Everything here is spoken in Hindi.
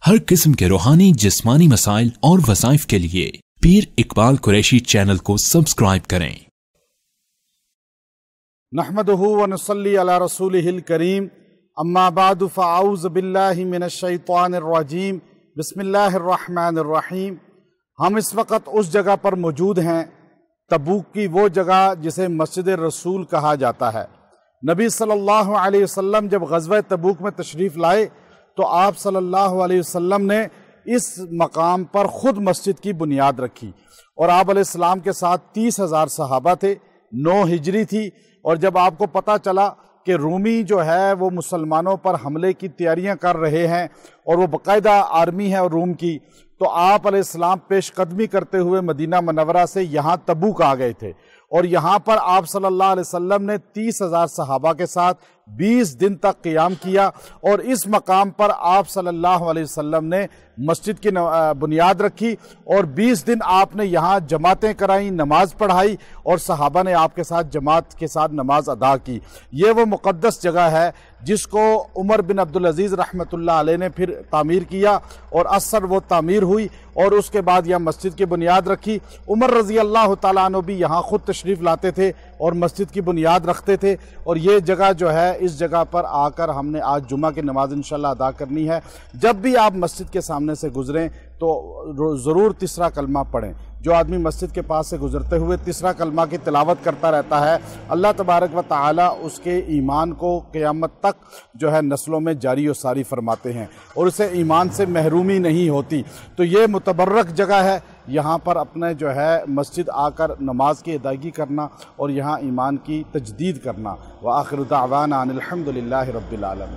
हर किस्म के रूहानी जिस्मानी मसाइल और वज़ाइफ के लिए पीर इकबाल कुरैशी चैनल को सब्सक्राइब करें। नहमदुहु व नुसल्ली अला रसूलिहिल करीम, अम्मा बादु फ़अऊज़ु बिल्लाहि मिनश शैतानिर रजीम, बिस्मिल्लाहिर रहमानिर रहीम। हम इस वक्त उस जगह पर मौजूद हैं, तबूक की वो जगह जिसे मस्जिद रसूल कहा जाता है। नबी सल्लल्लाहु अलैहि वसल्लम जब ग़ज़वा तबूक में तशरीफ़ लाए तो आप सल्लल्लाहु अलैहि वसल्लम ने इस मकाम पर ख़ुद मस्जिद की बुनियाद रखी और आप अलैहिस्सलाम के साथ 30,000 सहाबा थे। 9 हिजरी थी और जब आपको पता चला कि रूमी जो है वो मुसलमानों पर हमले की तैयारियां कर रहे हैं और वो बाकायदा आर्मी है रूम की, तो आप अलैहिस्सलाम पेशकदमी करते हुए मदीना मनव्वरा से यहाँ तबूक आ गए थे और यहाँ पर आप सल्लल्लाहु अलैहि वसल्लम ने 30,000 सहाबा के साथ 20 दिन तक क़ियाम किया और इस मकाम पर आप सल्लल्लाहु अलैहि वसल्लम ने मस्जिद की बुनियाद रखी और 20 दिन आपने यहाँ जमातें कराई, नमाज पढ़ाई और सहाबा ने आपके साथ जमात के साथ नमाज अदा की। ये वो मुक़द्दस जगह है जिसको उमर बिन अब्दुल अजीज़ रहमतुल्लाह अलैह ने फिर तामीर किया और असर वो तामीर हुई और उसके बाद यहाँ मस्जिद की बुनियाद रखी। उमर रज़ी अल्लाह तआला अन्हु भी यहाँ ख़ुद तशरीफ़ लाते थे और मस्जिद की बुनियाद रखते थे और ये जगह जो है, इस जगह पर आकर हमने आज जुमा की नमाज इंशाअल्लाह अदा करनी है। जब भी आप मस्जिद के सामने से गुजरें तो ज़रूर तीसरा कलमा पढ़ें। जो आदमी मस्जिद के पास से गुजरते हुए तीसरा कलमा की तिलावत करता रहता है, अल्लाह तबारक व तआला उसके ईमान को क़यामत तक जो है नस्लों में जारी और सारी फरमाते हैं और उसे ईमान से महरूमी नहीं होती। तो ये मुतबर्रक जगह है, यहाँ पर अपने जो है मस्जिद आकर नमाज की अदायगी करना और यहाँ ईमान की तजदीद करना। व आखिर दावाना अनिल हम्दुलिल्लाहि रब्बिल आलमीन।